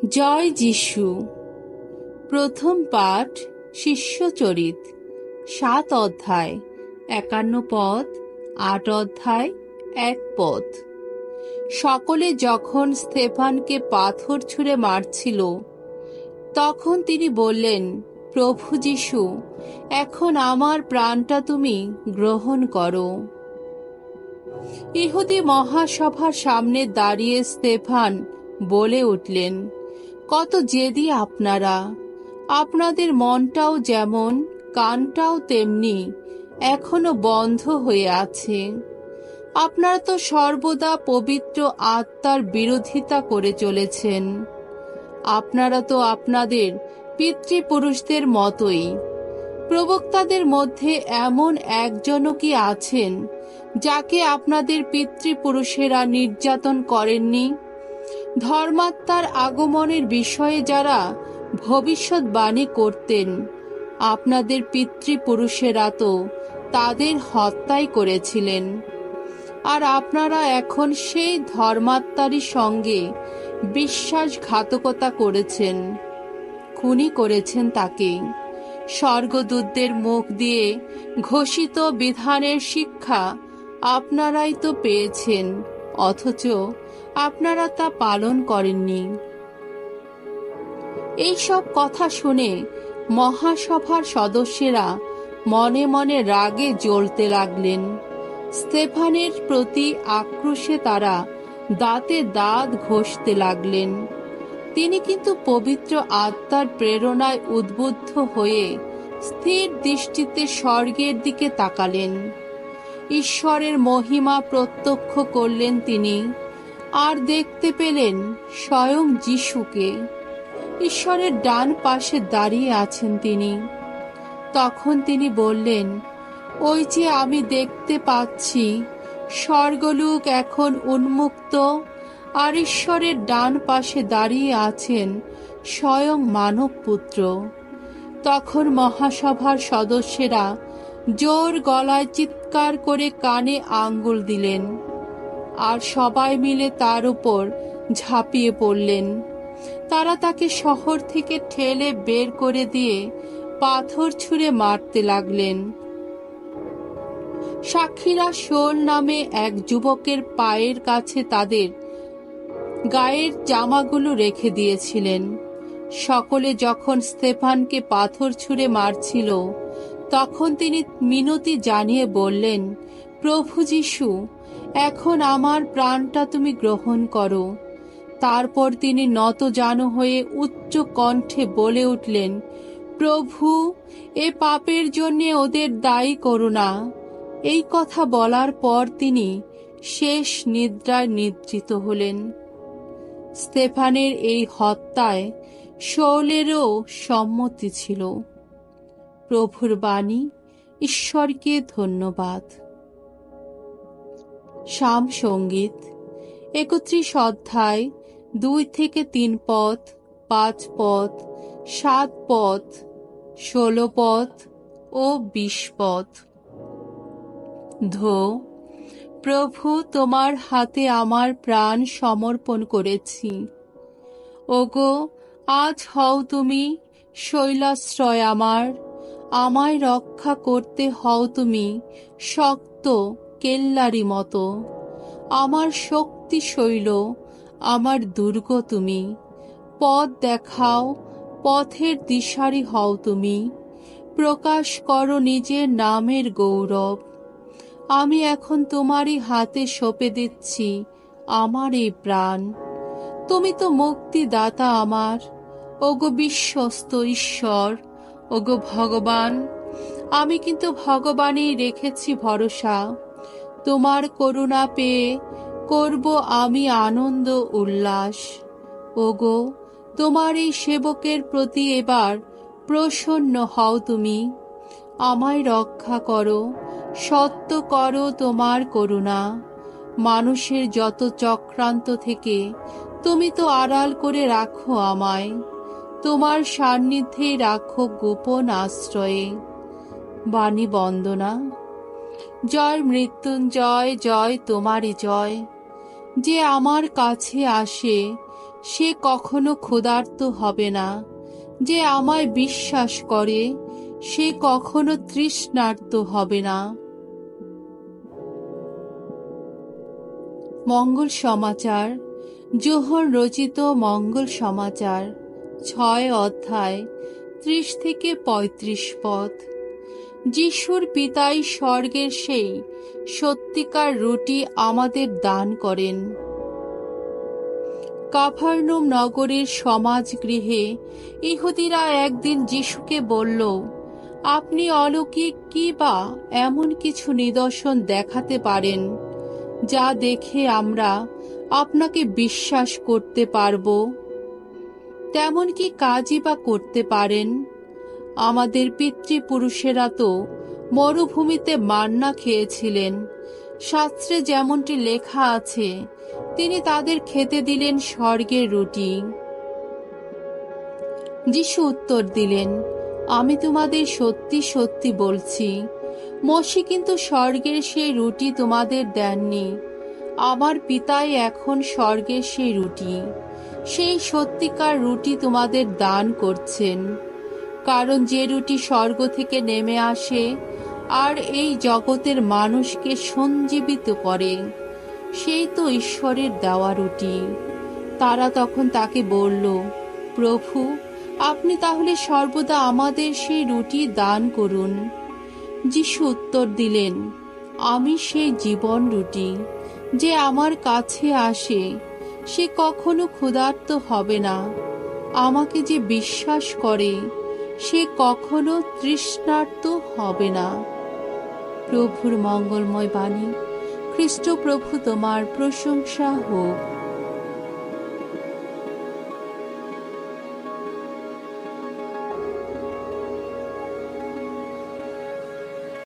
জয় যিশু। প্রথম পাঠ শিষ্যচরিত ৭ অধ্যায় ৫১ পদ, ৮ অধ্যায় ১ পদ। সকলে যখন স্তেফানকে পাথর ছুঁড়ে মারছিল, তখন তিনি বললেন, প্রভু যিশু, এখন আমার প্রাণটা তুমি গ্রহণ করো। ইহুদি মহাসভার সামনে দাঁড়িয়ে স্তেফান বলে উঠলেন, কত জেদি আপনারা! আপনাদের মনটাও যেমন, কানটাও তেমনি এখনো বন্ধ হয়ে আছে। আপনারা তো সর্বদা পবিত্র আত্মার বিরোধিতা করে চলেছেন। আপনারা তো আপনাদের পিতৃপুরুষদের মতোই। প্রবক্তাদের মধ্যে এমন একজনও কি আছেন যাকে আপনাদের পিতৃপুরুষেরা নির্যাতন করেননি? ধর্মাত্মার আগমনের বিষয়ে যারা ভবিষ্যৎবাণী করতেন, আপনাদের পিতৃপুরুষেরা তো তাদের হত্যাই করেছিলেন। আর আপনারা এখন সেই ধর্মাত্মারই সঙ্গে বিশ্বাসঘাতকতা করেছেন, খুনি করেছেন তাকে। স্বর্গদূতদের মুখ দিয়ে ঘোষিত বিধানের শিক্ষা আপনারাই তো পেয়েছেন, অথচ আপনারা তা পালন করেননি। এইসব কথা শুনে মহাসভার সদস্যরা মনে মনে রাগে জ্বলতে লাগলেন। স্তেফানের প্রতি আক্রোশে তারা দাঁতে দাঁত ঘষতে লাগলেন। তিনি কিন্তু পবিত্র আত্মার প্রেরণায় উদ্বুদ্ধ হয়ে স্থির দৃষ্টিতে স্বর্গের দিকে তাকালেন। ঈশ্বরের মহিমা প্রত্যক্ষ করলেন তিনি, আর দেখতে পেলেন স্বয়ং যিশুকে। ঈশ্বরের ডান পাশে দাঁড়িয়ে আছেন তিনি। তখন তিনি বললেন, ওই যে আমি দেখতে পাচ্ছি স্বর্গলোক এখন উন্মুক্ত, আর ঈশ্বরের ডান পাশে দাঁড়িয়ে আছেন স্বয়ং মানব পুত্র। তখন মহাসভার সদস্যরা জোর গলায় চিৎকার করে কানে আঙ্গুল দিলেন, আর সবাই মিলে তার উপর ঝাঁপিয়ে পড়লেন। তারা তাকে শহর থেকে ঠেলে বের করে দিয়ে পাথর ছুঁড়ে মারতে লাগলেন। সাক্ষীরা শোল নামে এক যুবকের পায়ের কাছে তাদের গায়ের জামাগুলো রেখে দিয়েছিলেন। সকলে যখন স্তেফানকে পাথর ছুঁড়ে মারছিল, তখন তিনি মিনতি জানিয়ে বললেন, প্রভু যিশু, এখন আমার প্রাণটা তুমি গ্রহণ করো। তারপর তিনি নতজানু হয়ে উচ্চ কণ্ঠে বলে উঠলেন, প্রভু, এ পাপের জন্য ওদের দায়ী করো না। এই কথা বলার পর তিনি শেষ নিদ্রায় নিদ্রিত হলেন। স্তেফানের এই হত্যায় শৌলেরও সম্মতি ছিল। প্রভুর বাণী। ঈশ্বরকে ধন্যবাদ। সাম সঙ্গীত ৩১ অধ্যায় ২ থেকে ৩ পদ, ৫ পদ, ৭ পদ, ১৬ পদ ও ২০ পদ। ধো, প্রভু, তোমার হাতে আমার প্রাণ সমর্পণ করেছি। ওগো, আজ হও তুমি শৈলাশ্রয় আমার, আমায় রক্ষা করতে হও তুমি শক্ত কেল্লারি মতো। আমার শক্তি শৈল, আমার দুর্গ তুমি। পথ দেখাও, পথের দিশারি হও তুমি। প্রকাশ করো নিজের নামের গৌরব। আমি এখন তোমারই হাতে সঁপে দিচ্ছি আমার এই প্রাণ। তুমি তো মুক্তিদাতা আমার, ওগো বিশ্বস্ত ঈশ্বর, ওগো ভগবান। আমি কিন্তু ভগবানেই রেখেছি ভরসা। তোমার করুণা পেয়ে করব আমি আনন্দ উল্লাস। ওগো, তোমার এই সেবকের প্রতি এবার প্রসন্ন হও তুমি। আমায় রক্ষা করো, সত্য করো তোমার করুণা। মানুষের যত চক্রান্ত থেকে তুমি তো আড়াল করে রাখো আমায়। তোমার সান্নিধ্যেই রাখো গোপন আশ্রয়ে। বাণী বন্দনা। জয় মৃত্যুঞ্জয়, জয় তোমারই জয়। যে আমার কাছে আসে সে কখনো ক্ষুধার্ত হবে না। যে আমায় বিশ্বাস করে সে কখনো তৃষ্ণার্ত হবে না। মঙ্গল সমাচার, যোহর রচিত মঙ্গল সমাচার, 6 অধ্যায়, 30 থেকে 35 পদ। যিশুর পিতাই স্বর্গের সেই সত্যিকার রুটি আমাদের দান করেন। কাফারনাউম নগরের সমাজগৃহে ইহুদিরা একদিন যিশুকে বলল, আপনি অলৌকিক কি বা এমন কিছু নিদর্শন দেখাতে পারেন যা দেখে আমরা আপনাকে বিশ্বাস করতে পারব? তেমন কি কাজই বা করতে পারেন? আমাদের পিতৃপুরুষেরা তো মরুভূমিতে মান্না খেয়েছিলেন। শাস্ত্রে যেমনটি লেখা আছে, তিনি তাদের খেতে দিলেন স্বর্গের রুটি। যিশু উত্তর দিলেন, আমি তোমাদের সত্যি সত্যি বলছি, মসি কিন্তু স্বর্গের সেই রুটি তোমাদের দেননি। আমার পিতাই এখন স্বর্গের সেই রুটি, সেই সত্যিকার রুটি তোমাদের দান করছেন। কারণ যে রুটি স্বর্গ থেকে নেমে আসে আর এই জগতের মানুষকে সঞ্জীবিত করে, সেই তো ঈশ্বরের দেওয়া রুটি। তারা তখন তাকে বলল, প্রভু, আপনি তাহলে সর্বদা আমাদের সেই রুটি দান করুন। যিশু উত্তর দিলেন, আমি সেই জীবন রুটি। যে আমার কাছে আসে সে কখনো ক্ষুধার্ত হবে না। আমাকে যে বিশ্বাস করে সে কখনো তৃষ্ণার্ত হবে না। প্রভুর মঙ্গলময় বাণী। খ্রিস্ট প্রভু তোমার প্রশংসা হোক।